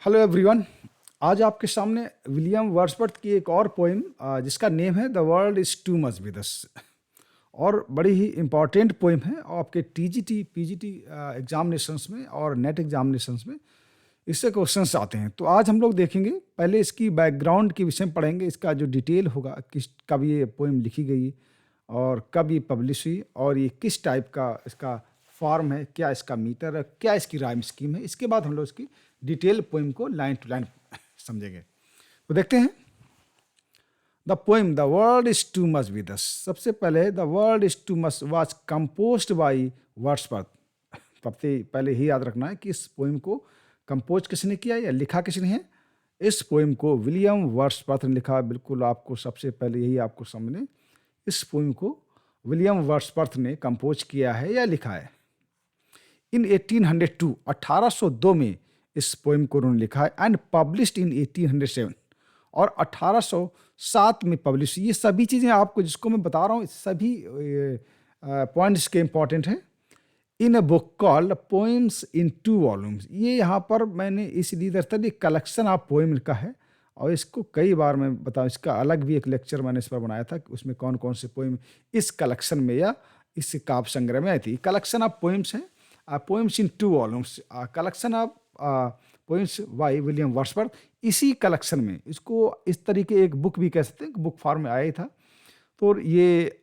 Hello everyone. आज आपके सामने विलियम वर्ड्सवर्थ की एक और पोइम जिसका नेम है the world is to much with अस। और बड़ी ही इम्पॉर्टेंट पोइम है और आपके टीजीटी पीजीटी एग्जामिनेशंस में और नेट एग्जामिनेशंस में इससे क्वेश्चंस आते हैं। तो आज हम लोग देखेंगे, पहले इसकी बैकग्राउंड के विषय में पढ़ेंगे, इसका जो डिटेल होगा, किस कब ये पोइम लिखी गई और कब ये पब्लिश हुई और ये किस टाइप का इसका फॉर्म है, क्या इसका मीटर है, क्या इसकी राइम स्कीम है। इसके बाद हम लोग इसकी डिटेल पोइम को लाइन टू लाइन समझेंगे। तो देखते हैं the poem the world is too much with अस। सबसे पहले the world is too much was composed by Wordsworth. सबसे पहले ही याद रखना है कि इस पोइम को कंपोज किसने किया या लिखा किसने है। इस पोइम को विलियम वर्ड्सवर्थ ने लिखा। बिल्कुल आपको सबसे पहले यही आपको समझने, इस पोइम को विलियम वर्ड्सवर्थ ने कंपोज किया है या लिखा है। इन 1802 1802 में इस पोइम को उन्होंने लिखा है एंड पब्लिश्ड इन 1807 और 1807 में पब्लिश। ये सभी चीज़ें आपको जिसको मैं बता रहा हूँ, सभी पॉइंट्स के इंपॉर्टेंट हैं। In a book called poems in 2 volumes. ये यहाँ पर मैंने इसलिए दरअसल ये कलेक्शन ऑफ पोइम लिखा है और इसको कई बार मैं बताऊँ, इसका अलग भी एक लेक्चर मैंने इस पर बनाया था कि उसमें कौन कौन से पोइम इस कलेक्शन में या इस काव्य संग्रह में आई थी। कलेक्शन ऑफ पोइम्स है, poems in 2 volumes, collection of poems by William Wordsworth. इसी कलेक्शन में इसको इस तरीके एक बुक भी कह सकते हैं, बुक फॉर्म में आया ही था। तो ये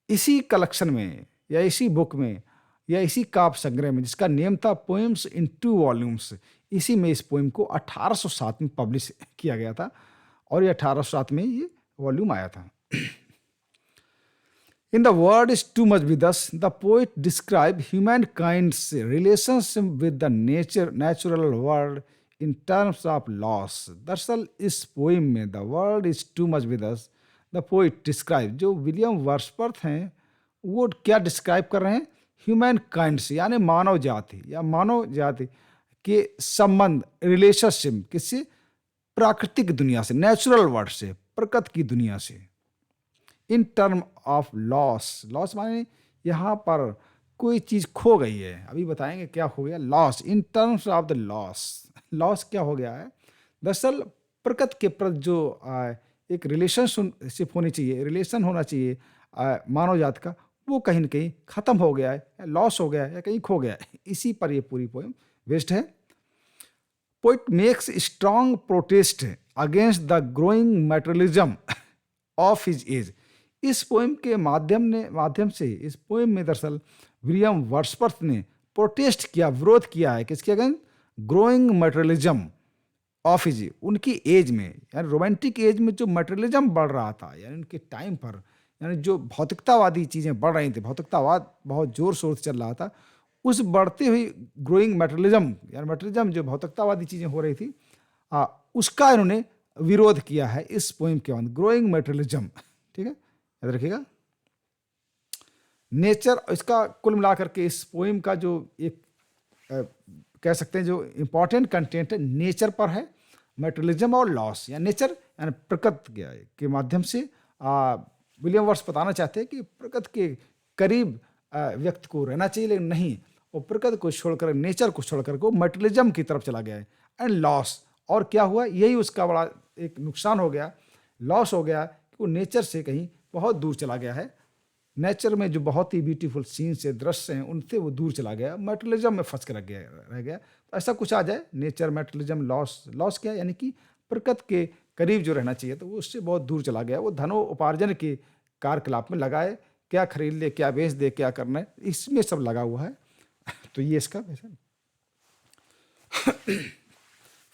इसी कलेक्शन में या इसी बुक में या इसी काव्य संग्रह में जिसका नेम था पोएम्स इन 2 वॉल्यूम्स, इसी में इस पोएम को 1807 में पब्लिश किया गया था और ये 1807 में ये वॉल्यूम आया था। In the world is too much with us, the poet described humankind's relationship with the natural world in terms of loss. दरअसल इस पोइम में the world is too much with us, the poet describe, जो William Wordsworth हैं वो क्या describe कर रहे हैं, ह्यूमन काइंड से यानी मानव जाति या मानव जाति के संबंध, रिलेशनशिप किससे, प्राकृतिक दुनिया से, नेचुरल वर्ल्ड से, प्रकृति की दुनिया से। In term of loss, loss माने यहाँ पर कोई चीज़ खो गई है, अभी बताएंगे क्या हो गया loss. In terms of the loss, loss क्या हो गया है, दरअसल प्रकृति के प्रति जो एक रिलेशनशिप होनी चाहिए, रिलेशन होना चाहिए मानव जात का, वो कहीं ना कहीं ख़त्म हो गया है, लॉस हो गया है या कहीं खो गया है। इसी पर ये पूरी पोएम बेस्ड है। Poet makes strong protest against the growing materialism of his age. इस पोएम के माध्यम से इस पोएम में दरअसल विलियम वर्ड्सवर्थ ने प्रोटेस्ट किया, विरोध किया है किसके against, growing materialism of his, उनकी एज में यानी रोमांटिक एज में जो मटेरियलिज्म बढ़ रहा था, यानी उनके टाइम पर, यानी जो भौतिकतावादी चीज़ें बढ़ रही थी, भौतिकतावाद बहुत जोर शोर से चल रहा था, उस बढ़ती हुई ग्रोइंग मटेरियलिज्म यानी मटेरियलिज्म जो भौतिकतावादी चीज़ें हो रही थी उसका इन्होंने विरोध किया है इस पोएम के अंदर, ग्रोइंग मटेरियलिज्म। ठीक है, याद रखिएगा। नेचर, इसका कुल मिलाकर के इस पोएम का जो एक कह सकते हैं जो इम्पोर्टेंट कंटेंट है नेचर पर है, मटेरियलिज्म और लॉस या नेचर यानी प्रकृति के माध्यम से विलियम वर्ड्सवर्थ बताना चाहते हैं कि प्रकृति के करीब व्यक्ति को रहना चाहिए, लेकिन नहीं, वो प्रकृति को छोड़कर, नेचर को छोड़कर को मटेरियलिज्म की तरफ चला गया है। एंड लॉस, और क्या हुआ, यही उसका बड़ा एक नुकसान हो गया, लॉस हो गया कि वो नेचर से कहीं बहुत दूर चला गया है। नेचर में जो बहुत ही ब्यूटीफुल सीन्स है, दृश्य हैं, उनसे वो दूर चला गया, मटेरियलिज्म में फंस के रह गया। तो ऐसा कुछ आ जाए, नेचर मटेरियलिज्म लॉस, लॉस क्या है, यानी कि प्रकृति के करीब जो रहना चाहिए तो वो उससे बहुत दूर चला गया। वो धनो उपार्जन के कार्यकलाप में लगाए, क्या खरीद ले, क्या बेच दे, क्या करना है, इसमें सब लगा हुआ है। तो ये इसका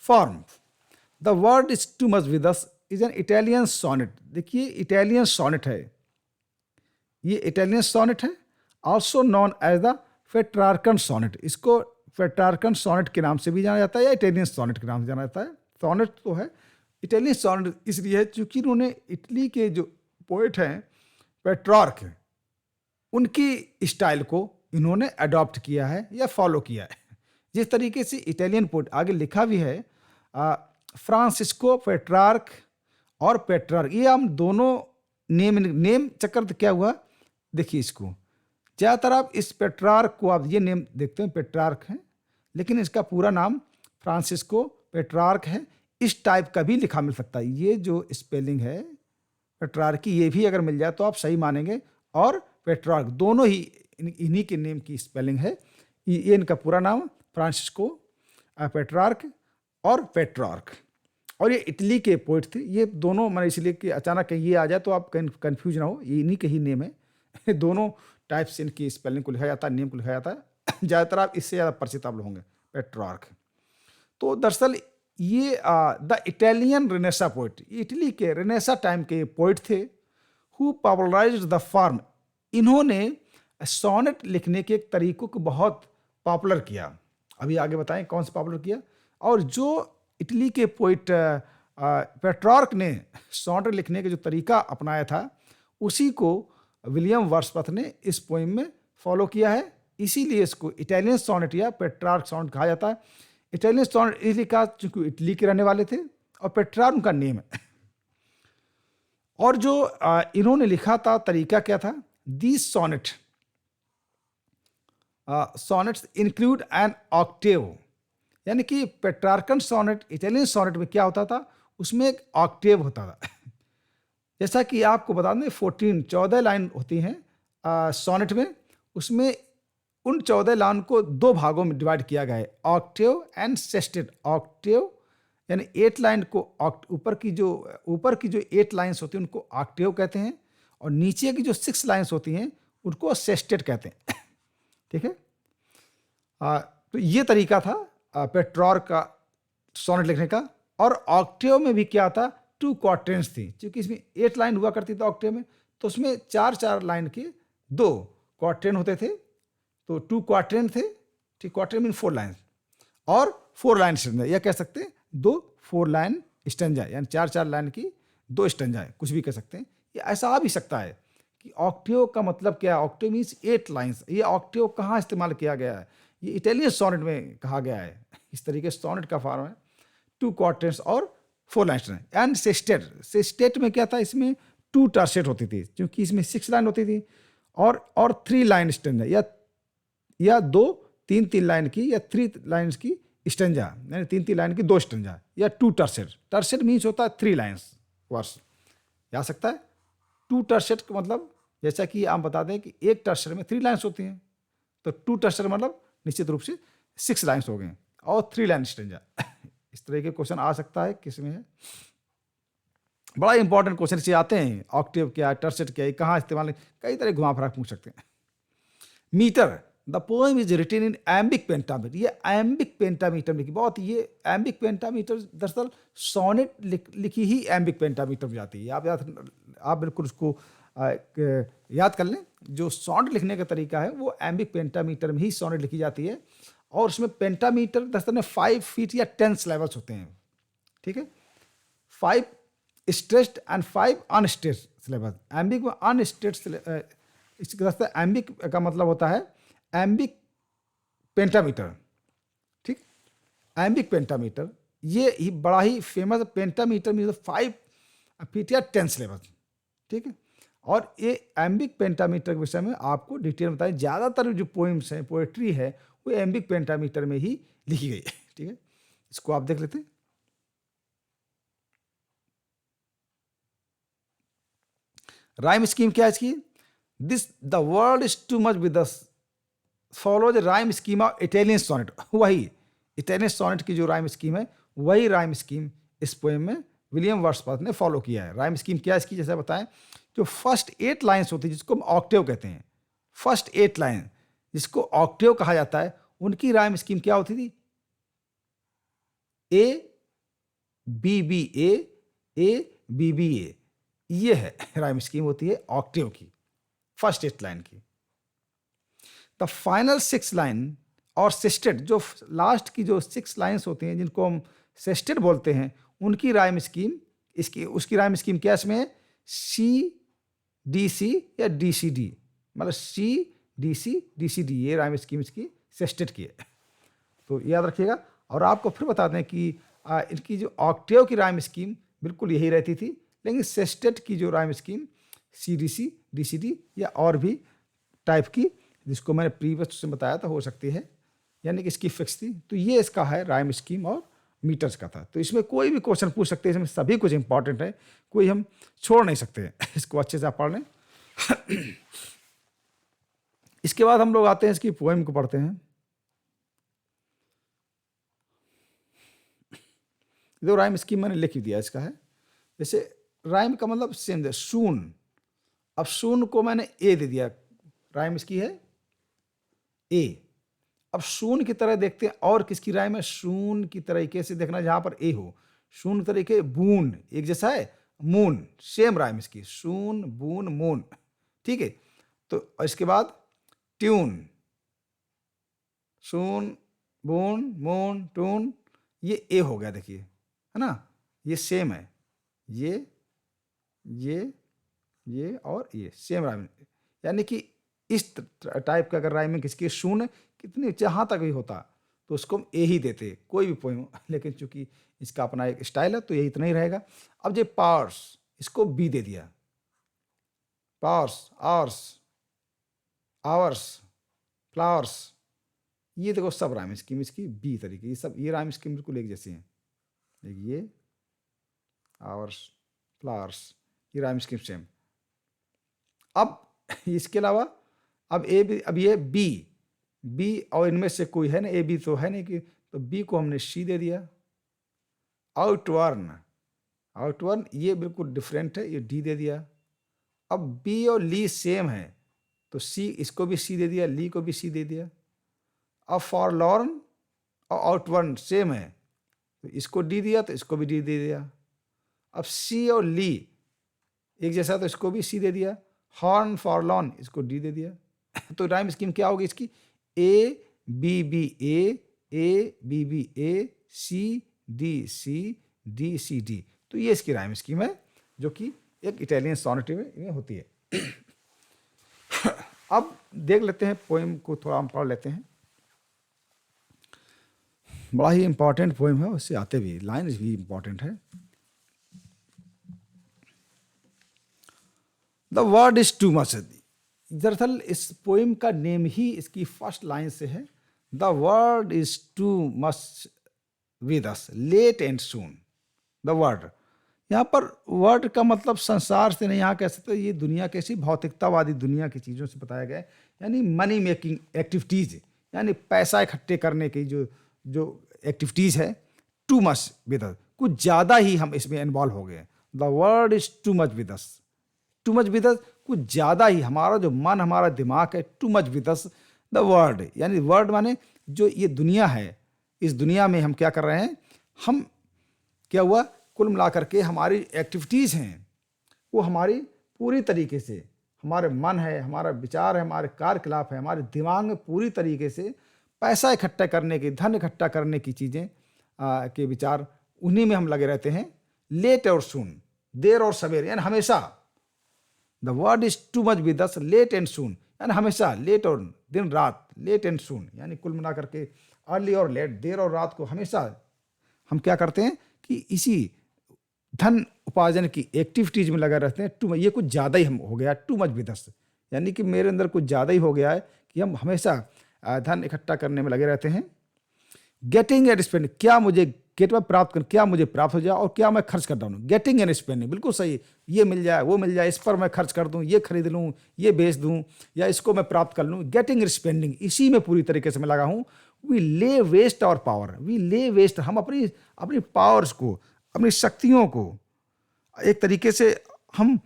form, the world is too much with us is an Italian sonnet. देखिए इटालियन सोनेट है, ये इटालियन सोनेट है, also known as the Petrarchan sonnet. इसको पेट्रार्कन सोनेट के नाम से भी जाना जाता है या इटालियन सोनेट के नाम से जाना जाता है। सोनेट तो है, इटालियन सोनेट इसलिए है क्योंकि इन्होंने इटली के जो पोएट हैं पेट्रार्क, उनकी स्टाइल को इन्होंने अडॉप्ट किया है या फॉलो किया है। जिस तरीके से इटालियन पोएट आगे लिखा भी है, फ्रांसिस्को पेट्रार्क और पेट्रार्क, ये हम दोनों नेम चक्कर क्या हुआ, देखिए इसको ज़्यादातर आप इस पेट्रार्क को आप ये नेम देखते हैं पेट्रार्क हैं, लेकिन इसका पूरा नाम फ्रांसिस्को, पेट्रार्क है, इस टाइप का भी लिखा मिल सकता है। ये जो स्पेलिंग है पेट्रार्की, ये भी अगर मिल जाए तो आप सही मानेंगे। और पेट्रार्क दोनों ही इन्हीं के नेम की स्पेलिंग है। ये इनका पूरा नाम फ्रांसिस्को, पेट्रार्क और पेट्रार्क। और ये इटली के पोइट थे। ये दोनों, मैंने इसलिए कि अचानक कहीं ये आ जाए तो आप कन्फ्यूज ना हो, ये इन्हीं के ही नेम है। दोनों टाइप से इनकी स्पेलिंग को लिखा जाता है, नेम को लिखा जाता है। ज़्यादातर आप इससे ज़्यादा परिचित आप लोग होंगे, पेट्रार्क। तो दरअसल ये the Italian Renaissance poet, Italy के रेनेसा टाइम के पोइट थे, हु पॉपुलराइज्ड द फॉर्म। इन्होंने सोनेट लिखने के तरीकों को बहुत पॉपुलर किया। अभी आगे बताएं कौन सा पॉपुलर किया। और जो इटली के पोइट पेट्रार्क ने सोनेट लिखने का जो तरीका अपनाया था, उसी को विलियम वर्ड्सवर्थ ने इस पोइम में फॉलो किया है। इसीलिए इसको इटालियन सोनेट या पेट्रार्क सोनेट कहा जाता है। इटालियन सोनेट इसलिए कहा चूंकि इटली के रहने वाले थे, और पेट्रार्क उनका नेम है। और जो इन्होंने लिखा था, तरीका क्या था, these sonnet sonnets include an octave. यानी कि पेट्रार्कन सोनेट, इटालियन सोनेट में क्या होता था, उसमें एक ऑक्टेव होता था। जैसा कि आपको बता दें, 14 लाइन होती हैं सोनेट में, उसमें उन 14 लाइन को 2 भागों में डिवाइड किया गया है, ऑक्टेव एंड सेस्टेट। ऑक्टेव यानी 8 लाइन को, ऊपर की जो 8 लाइन्स होती हैं उनको ऑक्टेव कहते हैं, और नीचे की जो 6 लाइन्स होती हैं उनको सेस्टेट कहते हैं। ठीक है। तो ये तरीका था पेट्रार्क का सोनेट लिखने का। और ऑक्टेव में भी क्या था, 2 क्वार्टेंस थी। क्योंकि इसमें 8 लाइन हुआ करती थी ऑक्टेव में, तो उसमें 4-4 लाइन के 2 क्वार्टेन होते थे, तो 2 क्वार्टेन थे। ठीक, क्वार्टेन मीन 4 लाइन, और 4 लाइन स्टैंजा, या कह सकते हैं 2 4 लाइन स्टैंजा, यानी 4-4 लाइन की 2 स्टैंजा है, कुछ भी कह सकते हैं। ये ऐसा आ भी सकता है कि ऑक्टेव का मतलब क्या है, ऑक्टेव मीन्स 8 लाइन्स। ये ऑक्टेव कहाँ इस्तेमाल किया गया है, ये इटालियन सोनेट में कहा गया है। इस तरीके से सोनेट का फॉर्म है 2 क्वार्टेंस और 4 लाइन। एंड सेस्टेट, सेस्टेट में क्या था, इसमें 2 टर्सेट होती थी, क्योंकि इसमें 6 लाइन होती थी, और 3 लाइन स्टैंजा, या 2-3 लाइन की, या 3 लाइन्स की स्टैंजा, यानी 3 लाइन की 2 स्टैंजा, या 2 टर्सेट। टर्सेट मीन्स होता है 3 लाइन्स वर्स, जा सकता है। 2 टर्सेट का मतलब, जैसा कि आप बता दें कि एक टर्सेट में 3 लाइन्स होती हैं, तो 2 टर्सेट मतलब निश्चित रूप से 6 लाइन्स हो गए, और 3 लाइन स्टैंजा। इस तरह के क्वेश्चन आ सकता है, किसमें है, बड़ा इंपॉर्टेंट क्वेश्चन से आते हैं। ऑक्टेव क्या है, टर्सेट क्या है, कहाँ इस्तेमाल, कई तरह घुमा फिरा पूछ सकते हैं। Metre, the poem is written in iambic pentameter. ये एम्बिक पेंटामीटर में, बहुत ये एम्बिक पेंटामीटर दरअसल सोनेट लिखी ही एम्बिक पेंटामीटर में जाती है। आप बिल्कुल उसको याद कर लें। जो सोनेट लिखने का तरीका है वो एम्बिक पेंटामीटर में ही सोनेट लिखी जाती है, और उसमें पेंटामीटर दरअसल में 5 फीट या 10 सिलेबस होते हैं। ठीक है, 5 स्ट्रेस्ड एंड 5 अनस्ट्रेस्ड सिलेबस। एम्बिक में अनस्ट्रेस्ड, इसका एम्बिक का मतलब होता है एम्बिक पेंटामीटर। ठीक, एम्बिक पेंटामीटर ये ही बड़ा ही फेमस पेंटामीटर में 5 फीट या 10 सिलेबस। ठीक है, और ये एम्बिक पेंटामीटर के विषय में आपको डिटेल बताएं। ज़्यादातर जो पोइम्स हैं, पोएट्री है, वो एम्बिक पेंटामीटर में ही लिखी गई है। ठीक है, इसको आप देख लेते हैं। राइम स्कीम क्या है इसकी, this the world is too much with us follow the rhyme scheme of Italian sonnet. वही इटालियन सोनेट की जो राइम स्कीम है, वही राइम स्कीम इस पोएम में विलियम वर्ड्सवर्थ ने फॉलो किया है। राइम स्कीम क्या है इसकी, जैसे बताएं, जो फर्स्ट 8 लाइन्स होती है जिसको हम ऑक्टेव कहते हैं, फर्स्ट 8 लाइन जिसको ऑक्टेव कहा जाता है, उनकी राइम स्कीम क्या होती थी, A B B A B B A, ये है राइम स्कीम होती है ऑक्टेव की, फर्स्ट 8 लाइन की। द फाइनल 6 लाइन और सेस्टेड, जो लास्ट की जो 6 लाइन्स होती हैं जिनको हम सेस्टेड बोलते हैं, उनकी राइम स्कीम, उसकी राइम स्कीम क्या इसमें है, सी डी सी या डी सी डी, मतलब C D C D C D, ये राइम स्कीम इसकी सेस्टेड की है। तो याद रखिएगा। और आपको फिर बता दें कि इनकी जो ऑक्टेव की राइम स्कीम बिल्कुल यही रहती थी, लेकिन सेस्टेड की जो rhyme scheme C D C D या और भी टाइप की, जिसको मैंने प्रीवियस से बताया था, हो सकती है यानी कि इसकी फिक्स थी। तो ये इसका है राइम स्कीम और मीटर्स का था। तो इसमें कोई भी क्वेश्चन पूछ सकते हैं, इसमें सभी कुछ इंपॉर्टेंट है, कोई हम छोड़ नहीं सकते इसको अच्छे से आप पढ़ लें। इसके बाद हम लोग आते हैं इसकी पोएम को पढ़ते हैं। जो राइम स्कीम मैंने लिख दिया इसका है। जैसे राइम का मतलब सेम है, सून। अब सून को मैंने ए दे दिया, राइम इसकी है ए। अब शून की तरह देखते हैं और किसकी राइम है, शून की तरीके से देखना जहां पर ए हो। शून तरीके बून एक जैसा है, मून सेम राइम इसकी, शून बून मून, ठीक है। तो इसके बाद ट्यून, शून बून मून ट्यून, ये ए हो गया, देखिए है ना, ये सेम है, ये और ये सेम राइम। यानी कि इस टाइप का अगर राइमिंग किसकी शून्य कितनी जहाँ तक भी होता तो उसको हम ए ही देते, कोई भी पोएम। लेकिन चूंकि इसका अपना एक स्टाइल है तो ये इतना ही रहेगा। अब जो पार्स, इसको बी दे दिया, पार्स आवर्स आवर्स फ्लावर्स, ये देखो सब राइम स्कीम इसकी बी तरीके, ये सब ये राइम स्कीम बिल्कुल एक जैसी हैं। ये आवर्स फ्लावर्स, ये राइम स्कीम सेम। अब इसके अलावा अब ये बी और इनमें से कोई है ना, ए बी तो है नहीं कि, तो बी को हमने सी दे दिया। आउटवर्न ये बिल्कुल डिफरेंट है, ये डी दे दिया। अब बी और ली सेम है तो सी, इसको भी सी दे दिया, ली को भी सी दे दिया। अब फॉरलॉर्न और आउटवर्न सेम है तो इसको डी दिया तो इसको भी डी दे दिया। अब सी और ली एक जैसा तो इसको भी सी दे दिया। हॉर्न फॉरलॉन, इसको डी दे दिया। तो राइम स्कीम क्या होगी इसकी, A B B A B B A, C D C D. तो ये इसकी राइम स्कीम है जो कि एक इटालियन सोनेट में होती है। अब देख लेते हैं पोएम को, थोड़ा हम पढ़ लेते हैं। बड़ा ही इंपॉर्टेंट पोएम है, उससे आते भी लाइन भी इंपॉर्टेंट है। The world is too much. दरअसल इस पोएम का नेम ही इसकी फर्स्ट लाइन से है, the world is too much with us late and soon. The world, यहाँ पर वर्ड का मतलब संसार से नहीं, यहाँ कह सकते ये दुनिया कैसी भौतिकतावादी दुनिया की चीज़ों से बताया गया है। यानी मनी मेकिंग एक्टिविटीज़, यानी पैसा इकट्ठे करने की जो एक्टिविटीज़ है, टू मच विद अस, कुछ ज़्यादा ही हम इसमें इन्वॉल्व हो गए। The world is too much with us, to much with अस, कुछ ज़्यादा ही हमारा जो मन, हमारा दिमाग है, to much with us. The word, यानी वर्ड माने जो ये दुनिया है, इस दुनिया में हम क्या कर रहे हैं, हम क्या हुआ, कुल मिलाकर के हमारी एक्टिविटीज़ हैं वो हमारी पूरी तरीके से, हमारे मन है, हमारा विचार है, हमारे कार्यकलाप है, हमारे दिमाग में पूरी तरीके से पैसा इकट्ठा करने की, धन इकट्ठा करने की चीज़ें के विचार, उन्हीं में हम लगे रहते हैं। लेट और सून, देर और सवेर, यानी हमेशा। The world is too much with us late and soon, यानी हमेशा, लेट और दिन रात, लेट एंड सून, यानी कुल मिला करके अर्ली और लेट, देर और रात को हमेशा हम क्या करते हैं कि इसी धन उपार्जन की एक्टिविटीज में लगा रहते हैं। टू, ये कुछ ज़्यादा ही हम हो गया, टू मच विद अस, यानी कि मेरे अंदर कुछ ज़्यादा ही हो गया है कि हम हमेशा धन इकट्ठा करने में लगे रहते हैं। गेटिंग एंड स्पेंडिंग, क्या मुझे गेट में प्राप्त कर, क्या मुझे प्राप्त हो जाए और क्या मैं खर्च कर डालूँ। गेटिंग एंड स्पेंडिंग बिल्कुल सही, ये मिल जाए वो मिल जाए, इस पर मैं खर्च कर दूँ, ये खरीद लूँ, ये बेच दूँ, या इसको मैं प्राप्त कर लूँ। गेटिंग एंड स्पेंडिंग, इसी में पूरी तरीके से मैं लगा हूँ। वी ले वेस्ट आवर पावर, वी ले वेस्ट, हम अपनी पावर्स को, अपनी शक्तियों को एक तरीके से हम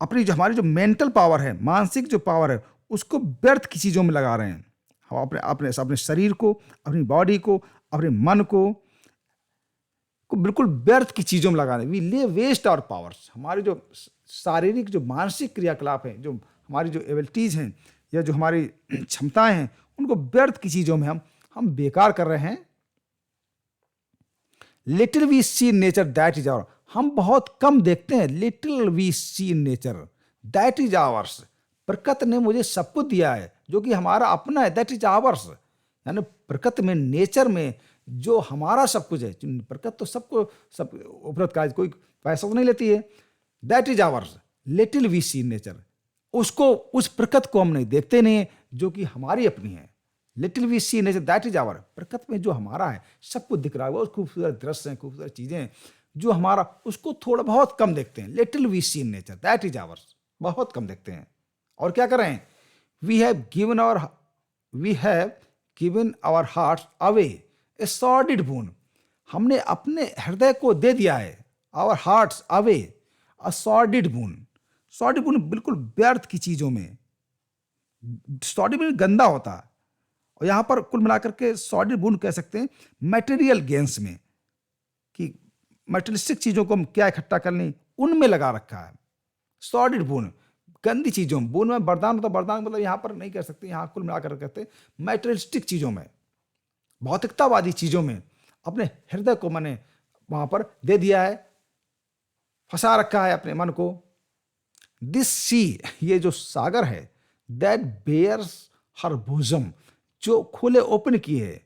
अपनी जो हमारी जो मेंटल पावर है, मानसिक जो पावर है, उसको व्यर्थ की चीज़ों में लगा रहे हैं। हम अपने शरीर को, अपनी बॉडी को, अपने मन को बिल्कुल व्यर्थ की चीज़ों में लगा रहे हैं। वी ले वेस्ट आवर पावर्स, हमारी जो शारीरिक जो मानसिक क्रियाकलाप हैं, जो हमारी जो एबिलिटीज़ हैं या जो हमारी क्षमताएं हैं, उनको व्यर्थ की चीज़ों में हम बेकार कर रहे हैं। Little we see in nature that is our, हम बहुत कम देखते हैं। Little we see in nature that is ours, प्रकृति ने मुझे सब कुछ दिया है जो कि हमारा अपना है, दैट इज आवर्स, यानी प्रकृति में, नेचर में जो हमारा सब कुछ है। प्रकृति तो सबको सब उपलब्ध का, कोई पैसा तो नहीं लेती है। That is ours, little we see in nature, उसको, उस प्रकृति को हम नहीं देखते नहीं है जो कि हमारी अपनी है। Little we see nature that is our, प्रकृति में जो हमारा है सब कुछ दिख रहा है, बहुत खूबसूरत दृश्य हैं, खूबसूरत चीजें हैं, जो हमारा उसको थोड़ा बहुत कम देखते हैं। Little we see nature that is ours, बहुत कम देखते हैं। और क्या कर रहे हैं? We have given our heart away a sordid boon, हमने अपने हृदय को दे दिया है, our hearts away a sordid boon. Sordid boon बिल्कुल व्यर्थ की चीजों में, सॉर्डिड बोन गंदा होता है, और यहां पर कुल मिलाकर के सॉर्डिड बोन कह सकते हैं मटेरियल गेन्स में, कि मटेरियलिस्टिक चीजों को हम क्या इकट्ठा करनी, उनमें लगा रखा है। सॉर्डिड बोन गंदी चीजों, बोन में वरदान होता, वरदान मतलब यहां पर नहीं कह सकते, यहां कुल मिलाकर कहते हैं मटेरियलिस्टिक चीजों में, भौतिकतावादी चीजों में अपने हृदय को मैंने वहां पर दे दिया है, फंसा रखा है अपने मन को। दिस सी, ये जो सागर है, दैट बेयर्स हर बोजम, जो खोले ओपन किए है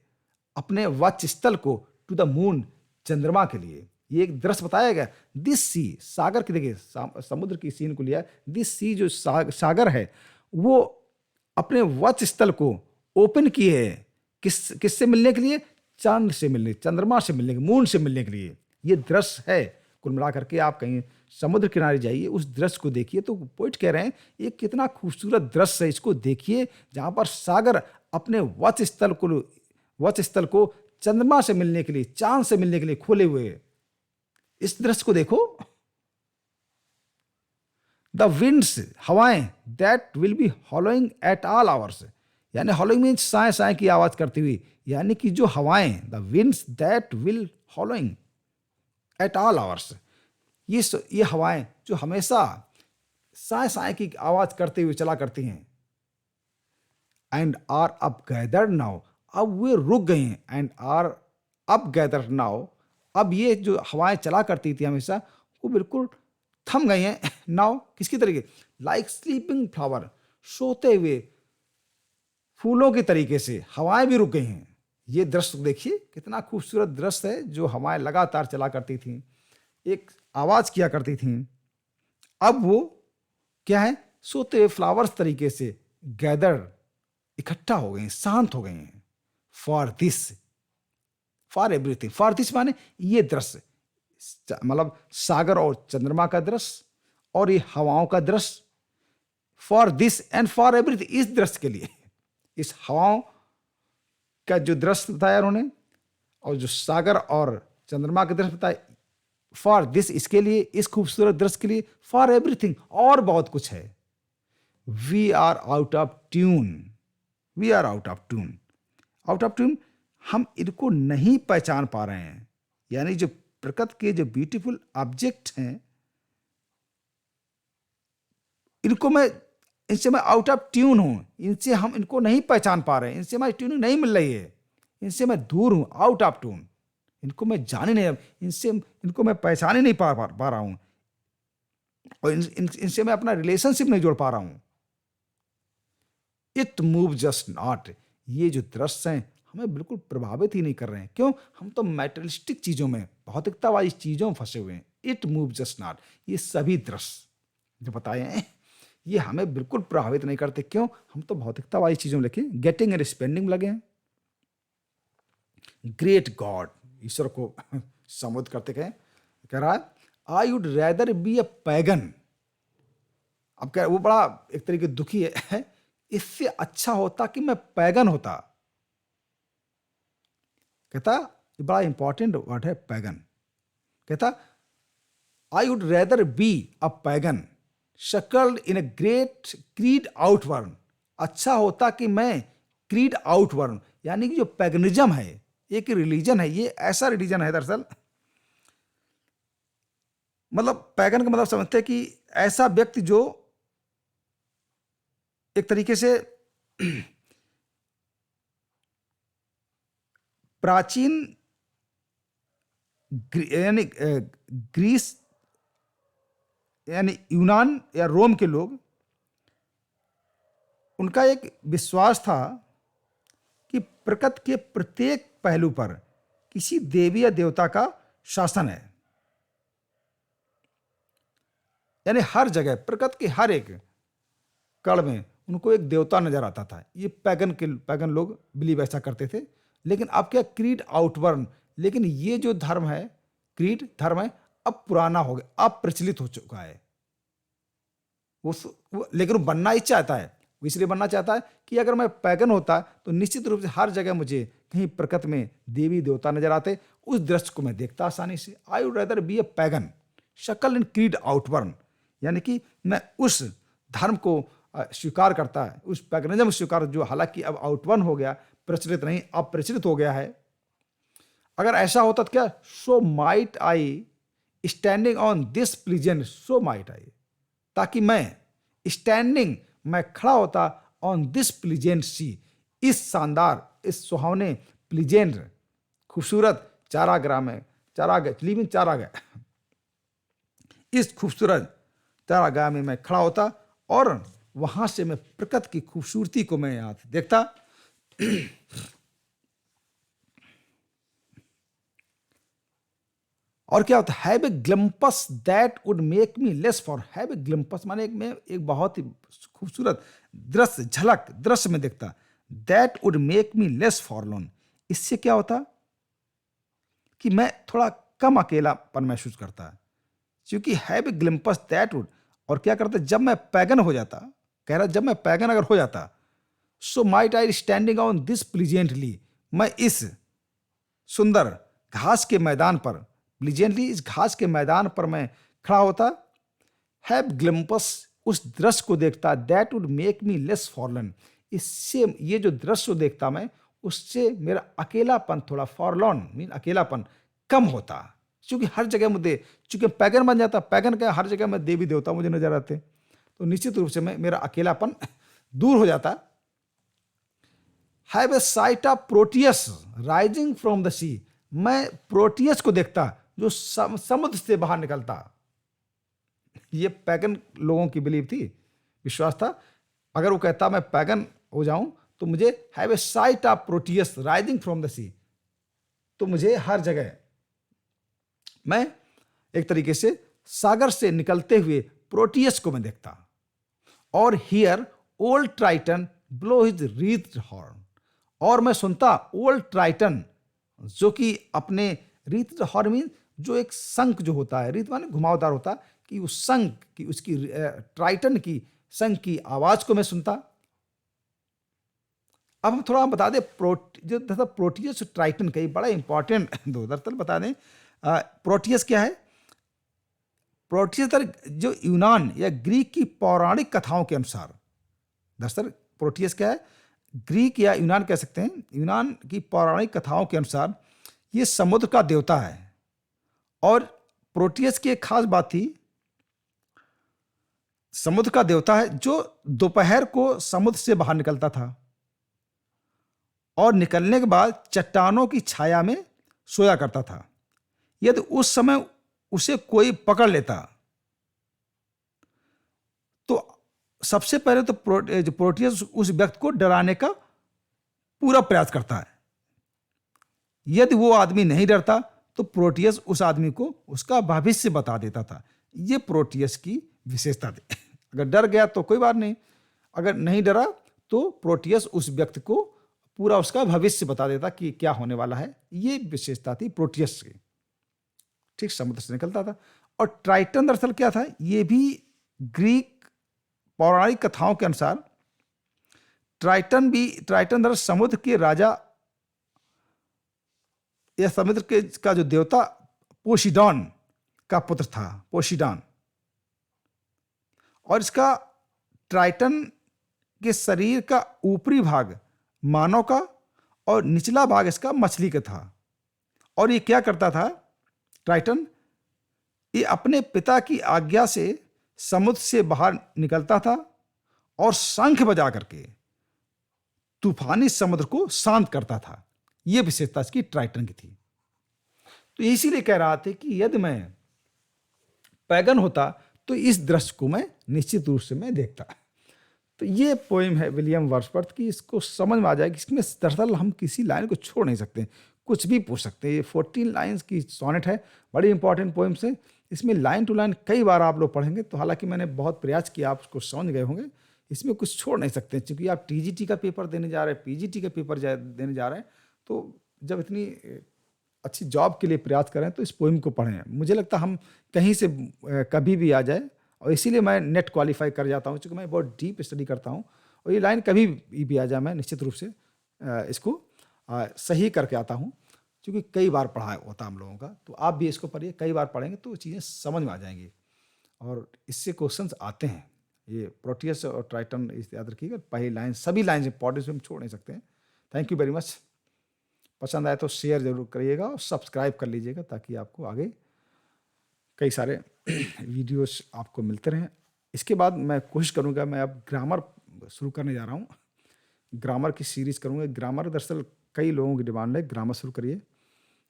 अपने वक्ष स्थल को टू द मून, चंद्रमा के लिए। ये एक दृश्य बताया गया। दिस सी, सागर की, देखिए समुद्र की सीन को लिया, दिस सी जो सागर है वो अपने वक्ष स्थल को ओपन किए है, किससे मिलने के लिए? चांद से मिलने, चंद्रमा से मिलने, मून से मिलने के लिए। ये दृश्य है। कुल मिलाकर के आप कहीं समुद्र किनारे जाइए, उस दृश्य को देखिए, तो पोइट कह रहे हैं ये कितना खूबसूरत दृश्य है, इसको देखिए, जहां पर सागर अपने वक्ष स्थल को चंद्रमा से मिलने के लिए, चांद से मिलने के लिए खोले हुए। इस दृश्य को देखो। द विंड्स, हवाएं, that will be howling at all hours, यानी हॉलोइंग मीन्स साए साए की आवाज करती हुई, यानी कि जो हवाएं, the winds that will howling at all hours, ये हवाएं जो हमेशा साए साए की आवाज करते हुए चला करती हैं। And are up gathered now, अब वे रुक गए हैं। And are up gathered now, अब ये जो हवाएं चला करती थी हमेशा, वो बिल्कुल थम गई हैं नाउ। किसकी तरीके? लाइक स्लीपिंग फ्लावर, सोते हुए फूलों के तरीके से हवाएं भी रुक गई हैं। ये दृश्य देखिए, कितना खूबसूरत दृश्य है। जो हवाएं लगातार चला करती थी, एक आवाज किया करती थी, अब वो क्या है? सोते हुए फ्लावर्स तरीके से गैदर, इकट्ठा हो गए, शांत हो गए हैं। For this, for everything, for this माने ये दृश्य, मतलब सागर और चंद्रमा का दृश्य और ये हवाओं का दृश्य। For this and for everything, इस दृश्य के लिए, इस हवाओं का जो दृश्य बताया उन्होंने, और जो सागर और चंद्रमा का दृश्य बताया, फॉर दिस, इसके लिए, इस खूबसूरत दृश्य के लिए। फॉर एवरीथिंग, और बहुत कुछ है। We are out of tune, we are out of tune, out of tune, हम इनको नहीं पहचान पा रहे हैं। यानी जो प्रकृति के जो ब्यूटीफुल ऑब्जेक्ट हैं, इनसे मैं आउट ऑफ ट्यून हूं, इनसे हम इनको नहीं पहचान पा रहे हैं, इनसे हमारी ट्यूनिंग नहीं मिल रही है, इनसे मैं दूर हूं, आउट ऑफ ट्यून, इनको मैं जाने नहीं, इनको मैं पहचान ही नहीं पा रहा हूं, और इनसे मैं अपना रिलेशनशिप नहीं जोड़ पा रहा हूं। इट मूव जस्ट नॉट, ये जो दृश्य हैं हमें बिल्कुल प्रभावित ही नहीं कर रहे हैं। क्यों? हम तो मैटेरियलिस्टिक चीजों में, भौतिकतावादी चीजों में फंसे हुए हैं। इट मूव जस्ट नॉट, ये सभी दृश्य जो बताए हैं ये हमें बिल्कुल प्रभावित नहीं करते। क्यों? हम तो भौतिकतावादी चीजों में लेके गेटिंग एंड स्पेंडिंग लगे हैं। ग्रेट गॉड, ईश्वर को संबोधित करते कह रहा है, आई would rather be a pagan. अब कह वो बड़ा एक तरीके दुखी है, इससे अच्छा होता कि मैं पैगन होता। कहता, ये बड़ा इंपॉर्टेंट वर्ड है पैगन। कहता, I would rather be a pagan suckled in a great creed outworn, अच्छा होता कि मैं क्रीड आउटवर्न, यानी कि जो पैगनिज्म है, एक रिलीजन है, ये ऐसा रिलीजन है दरअसल, मतलब पैगन का मतलब समझते हैं कि ऐसा व्यक्ति जो एक तरीके से प्राचीन यानी ग्रीस यानी यूनान या रोम के लोग, उनका एक विश्वास था कि प्रकृति के प्रत्येक पहलू पर किसी देवी या देवता का शासन है। यानी हर जगह प्रकृति के हर एक कण में उनको एक देवता नजर आता था। ये पैगन लोग बिलीव ऐसा करते थे। लेकिन अब क्या, क्रीड आउटवर्न, लेकिन ये जो धर्म है, क्रीड धर्म है, अब पुराना हो गया, अब प्रचलित हो चुका है। लेकिन वो बनना ही चाहता है। वो इसलिए बनना चाहता है कि अगर मैं पैगन होता तो निश्चित रूप से हर जगह मुझे कहीं प्रकृति में देवी देवता नजर आते, उस दृश्य को मैं देखता आसानी से। आई would rather B A pagan शकल इन क्रीड आउटवर्न, यानी कि मैं उस धर्म को स्वीकार करता है, उस पैगनिज्म स्वीकार, जो हालांकि अब आउटवर्न हो गया, प्रचलित नहीं, अब प्रचलित हो गया है। अगर ऐसा होता तो क्या, so might I standing on this pleasant, so might I, ताकि मैं स्टैंडिंग, मैं खड़ा होता ऑन दिस प्लीजेंट सी, इस शानदार, इस सुहावने प्लीजेंट, खूबसूरत चारागाह में, लिविंग चारागाह, इस खूबसूरत चारागाह में मैं खड़ा होता और वहां से मैं प्रकृति की खूबसूरती को मैं यहाँ देखता। और क्या होता, have a glimpse that would make me less for, have a glimpse माने मैं एक बहुत ही खूबसूरत दृश्य, झलक दृश्य में देखता, that would make me less forlorn, इससे क्या होता कि मैं थोड़ा कम अकेलापन महसूस करता, क्योंकि have a glimpse that would, और क्या करता, जब मैं पैगन हो जाता, कह रहा जब मैं पैगन अगर हो जाता, so might I standing on this pleasantly, मैं इस सुंदर घास के मैदान पर, प्लीजेंटली इस घास के मैदान पर मैं खड़ा होता, हैव ग्लिम्पस, उस दृश्य को देखता, that would make me less forlorn, इससे ये जो दृश्य देखता मैं, उससे मेरा अकेलापन थोड़ा, फॉरलॉन मीन अकेलापन, कम होता, क्योंकि हर जगह मुझे, चूंकि पैगन बन जाता, पैगन का हर जगह में देवी देवता मुझे नजर आते, तो निश्चित रूप से मेरा अकेलापन दूर हो जाता। Have a sight of Proteus rising from the sea, मैं प्रोटियस को देखता जो समुद्र से बाहर निकलता। ये पैगन लोगों की बिलीव थी, विश्वास था। अगर वो कहता मैं पैगन हो जाऊं तो मुझे have a sight of Proteus rising from the sea, तो मुझे हर जगह मैं एक तरीके से सागर से निकलते हुए प्रोटियस को मैं देखता। और here old Triton blow his wreath horn, और मैं सुनता ओल्ड ट्राइटन, जो कि अपने रीथ हॉर्न मीन जो एक शंख जो होता है, रीत माने घुमावदार होता, कि उस शंख की, उसकी ट्राइटन की शंख की आवाज को मैं सुनता। अब हम थोड़ा बता दें जो प्रोटियस ट्राइटन का बड़ा इंपॉर्टेंट दो दरअसल बता दें। प्रोटियस क्या है? प्रोटियस जो यूनान या ग्रीक की पौराणिक कथाओं के अनुसार, दरअसल प्रोटियस क्या है? ग्रीक या यूनान कह सकते हैं, यूनान की पौराणिक कथाओं के अनुसार ये समुद्र का देवता है। और प्रोटियस की एक खास बात थी, समुद्र का देवता है जो दोपहर को समुद्र से बाहर निकलता था और निकलने के बाद चट्टानों की छाया में सोया करता था। यदि उस समय उसे कोई पकड़ लेता तो सबसे पहले तो प्रोटियस उस व्यक्ति को डराने का पूरा प्रयास करता है। यदि वो आदमी नहीं डरता तो प्रोटियस उस आदमी को उसका भविष्य बता देता था। ये प्रोटियस की विशेषता थी। अगर डर गया तो कोई बात नहीं, अगर नहीं डरा तो प्रोटियस उस व्यक्ति को पूरा उसका भविष्य बता देता कि क्या होने वाला है। ये विशेषता थी प्रोटियस की। ठीक, समुद्र से निकलता था। और ट्राइटन दरअसल क्या था? ये भी ग्रीक पौराणिक कथाओं के अनुसार ट्राइटन दरअसल समुद्र के राजा या समुद्र के का जो देवता पोसीडॉन का पुत्र था, पोसीडॉन। और इसका ट्राइटन के शरीर का ऊपरी भाग मानव का और निचला भाग इसका मछली का था। और ये क्या करता था ट्राइटन? ये अपने पिता की आज्ञा से समुद्र से बाहर निकलता था और शंख बजा करके तूफानी समुद्र को शांत करता था। यह विशेषता इसकी ट्राइटन की थी। तो इसीलिए कह रहा था कि यदि मैं पैगन होता तो इस दृश्य को मैं निश्चित रूप से मैं देखता। तो ये पोएम है विलियम वर्ड्सवर्थ की। इसको समझ में आ जाएगी। इसमें दरअसल हम किसी लाइन को छोड़ नहीं सकते, कुछ भी पूछ सकते हैं। ये 14 लाइन्स की सोनेट है, बड़ी इंपॉर्टेंट पोएम्स है। इसमें लाइन टू लाइन कई बार आप लोग पढ़ेंगे। तो हालांकि मैंने बहुत प्रयास किया, आप उसको समझ गए होंगे। इसमें कुछ छोड़ नहीं सकते, क्योंकि आप टीजीटी का पेपर देने जा रहे हैं, पीजीटी का पेपर देने जा रहे हैं, तो जब इतनी अच्छी जॉब के लिए प्रयास करें तो इस पोइम को पढ़ें। मुझे लगता है हम कहीं से कभी भी आ जाए, और इसीलिए मैं नेट क्वालिफाई कर जाता हूँ, क्योंकि मैं बहुत डीप स्टडी करता हूँ, और ये लाइन कभी भी आ जाए मैं निश्चित रूप से इसको सही करके आता हूँ, क्योंकि कई बार पढ़ा होता हम लोगों का। तो आप भी इसको पढ़िए, कई बार पढ़ेंगे तो चीज़ें समझ में आ जाएंगी, और इससे क्वेश्चंस आते हैं। ये प्रोटियस और ट्राइटन याद रखिएगा, पहली लाइन, सभी लाइन इंपॉर्टेंट हम छोड़ नहीं सकते हैं। Thank you very much. पसंद आए तो शेयर जरूर करिएगा और सब्सक्राइब कर लीजिएगा, ताकि आपको आगे कई सारे वीडियोस आपको मिलते रहें। इसके बाद मैं कोशिश करूंगा, मैं अब ग्रामर शुरू करने जा रहा हूँ, ग्रामर की सीरीज़ करूँगा। ग्रामर दरअसल कई लोगों की डिमांड है, ग्रामर शुरू करिए,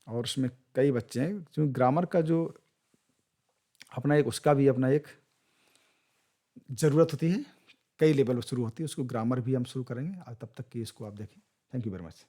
और उसमें कई बच्चे हैं, क्योंकि ग्रामर का जो अपना एक, उसका भी अपना एक ज़रूरत होती है, कई लेवल पर शुरू होती है, उसको ग्रामर भी हम शुरू करेंगे। तब तक कि इसको आप देखें। Thank you very much.